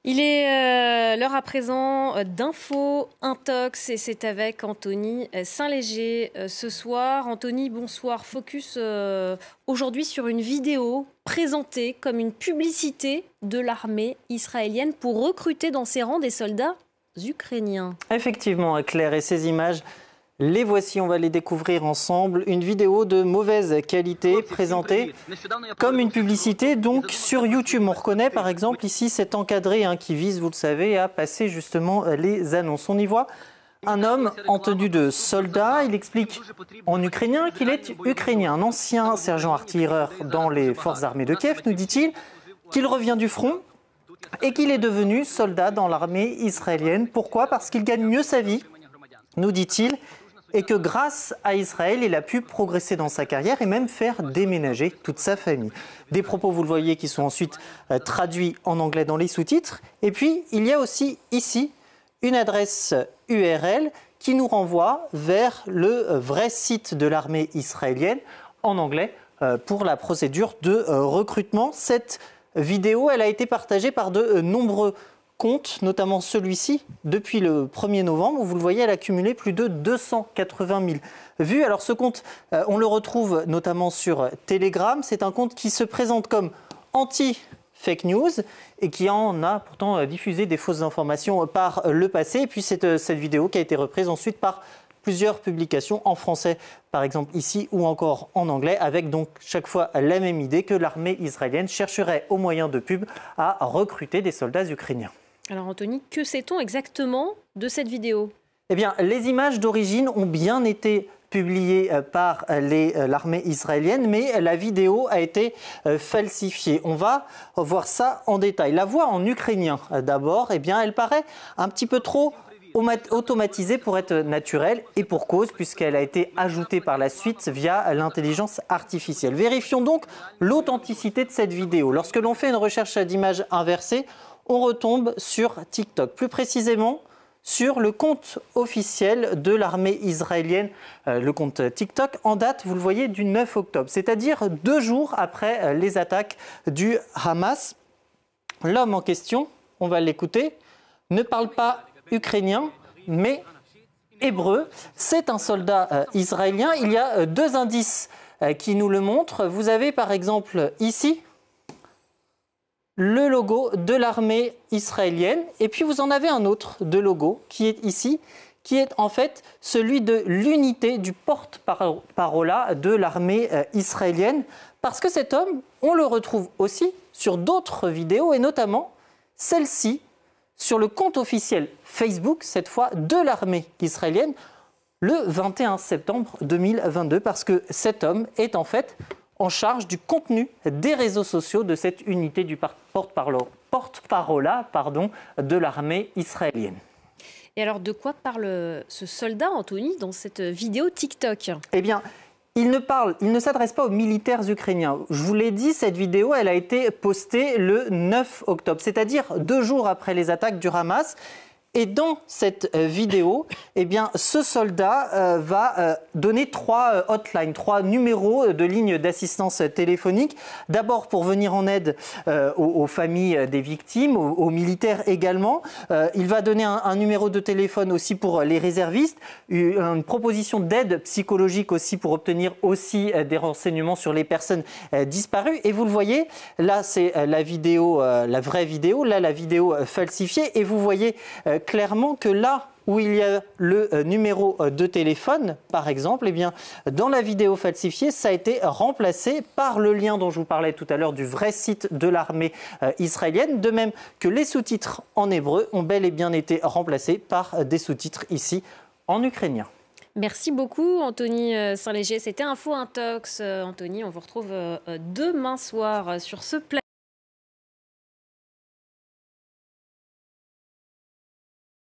Il est l'heure à présent d'Info Intox et c'est avec Anthony Saint-Léger ce soir. Anthony, bonsoir. Focus aujourd'hui sur une vidéo présentée comme une publicité de l'armée israélienne pour recruter dans ses rangs des soldats ukrainiens. Effectivement, Claire, et ces images, les voici, on va les découvrir ensemble. Une vidéo de mauvaise qualité présentée comme une publicité donc sur YouTube. On reconnaît par exemple ici cet encadré qui vise, vous le savez, à passer justement les annonces. On y voit un homme en tenue de soldat. Il explique en ukrainien qu'il est ukrainien, un ancien sergent artilleur dans les forces armées de Kiev, nous dit-il, qu'il revient du front et qu'il est devenu soldat dans l'armée israélienne. Pourquoi? Parce qu'il gagne mieux sa vie, nous dit-il, et que grâce à Israël, il a pu progresser dans sa carrière et même faire déménager toute sa famille. Des propos, vous le voyez, qui sont ensuite traduits en anglais dans les sous-titres. Et puis, il y a aussi ici une adresse URL qui nous renvoie vers le vrai site de l'armée israélienne en anglais pour la procédure de recrutement. Cette vidéo, elle a été partagée par de nombreux compte, notamment celui-ci, depuis le 1er novembre. Vous le voyez, elle a cumulé plus de 280 000 vues. Alors ce compte, on le retrouve notamment sur Telegram. C'est un compte qui se présente comme anti-fake news et qui en a pourtant diffusé des fausses informations par le passé. Et puis cette vidéo qui a été reprise ensuite par plusieurs publications en français, par exemple ici, ou encore en anglais, avec donc chaque fois la même idée que l'armée israélienne chercherait au moyen de pub à recruter des soldats ukrainiens. Alors Anthony, que sait-on exactement de cette vidéo? Eh bien, les images d'origine ont bien été publiées par l'armée israélienne, mais la vidéo a été falsifiée. On va voir ça en détail. La voix en ukrainien, d'abord, eh bien, elle paraît un petit peu trop automatisée pour être naturelle, et pour cause, puisqu'elle a été ajoutée par la suite via l'intelligence artificielle. Vérifions donc l'authenticité de cette vidéo. Lorsque l'on fait une recherche d'images inversée, on retombe sur TikTok, plus précisément sur le compte officiel de l'armée israélienne, le compte TikTok, en date, vous le voyez, du 9 octobre, c'est-à-dire 2 jours après les attaques du Hamas. L'homme en question, on va l'écouter, ne parle pas ukrainien, mais hébreu. C'est un soldat israélien. Il y a 2 indices qui nous le montrent. Vous avez par exemple ici le logo de l'armée israélienne, et puis vous en avez un autre de logo qui est ici, qui est en fait celui de l'unité du porte-parole de l'armée israélienne, parce que cet homme, on le retrouve aussi sur d'autres vidéos, et notamment celle-ci, sur le compte officiel Facebook, cette fois de l'armée israélienne, le 21 septembre 2022, parce que cet homme est en fait en charge du contenu des réseaux sociaux de cette unité du porte-parole de l'armée israélienne. Et alors, de quoi parle ce soldat, Anthony, dans cette vidéo TikTok? Eh bien, il ne s'adresse pas aux militaires ukrainiens. Je vous l'ai dit, cette vidéo, elle a été postée le 9 octobre, c'est-à-dire 2 jours après les attaques du Hamas. Et dans cette vidéo, eh bien, ce soldat va donner 3 hotlines, 3 numéros de lignes d'assistance téléphonique. D'abord pour venir en aide aux familles des victimes, aux militaires également. Il va donner un numéro de téléphone aussi pour les réservistes, une proposition d'aide psychologique aussi pour obtenir aussi des renseignements sur les personnes disparues. Et vous le voyez, là c'est la vidéo, la vraie vidéo, là la vidéo falsifiée. Et vous voyez clairement que là où il y a le numéro de téléphone, par exemple, eh bien, dans la vidéo falsifiée, ça a été remplacé par le lien dont je vous parlais tout à l'heure du vrai site de l'armée israélienne, de même que les sous-titres en hébreu ont bel et bien été remplacés par des sous-titres ici en ukrainien. Merci beaucoup Anthony Saint-Léger, c'était Info Intox. Anthony, on vous retrouve demain soir sur ce plateau.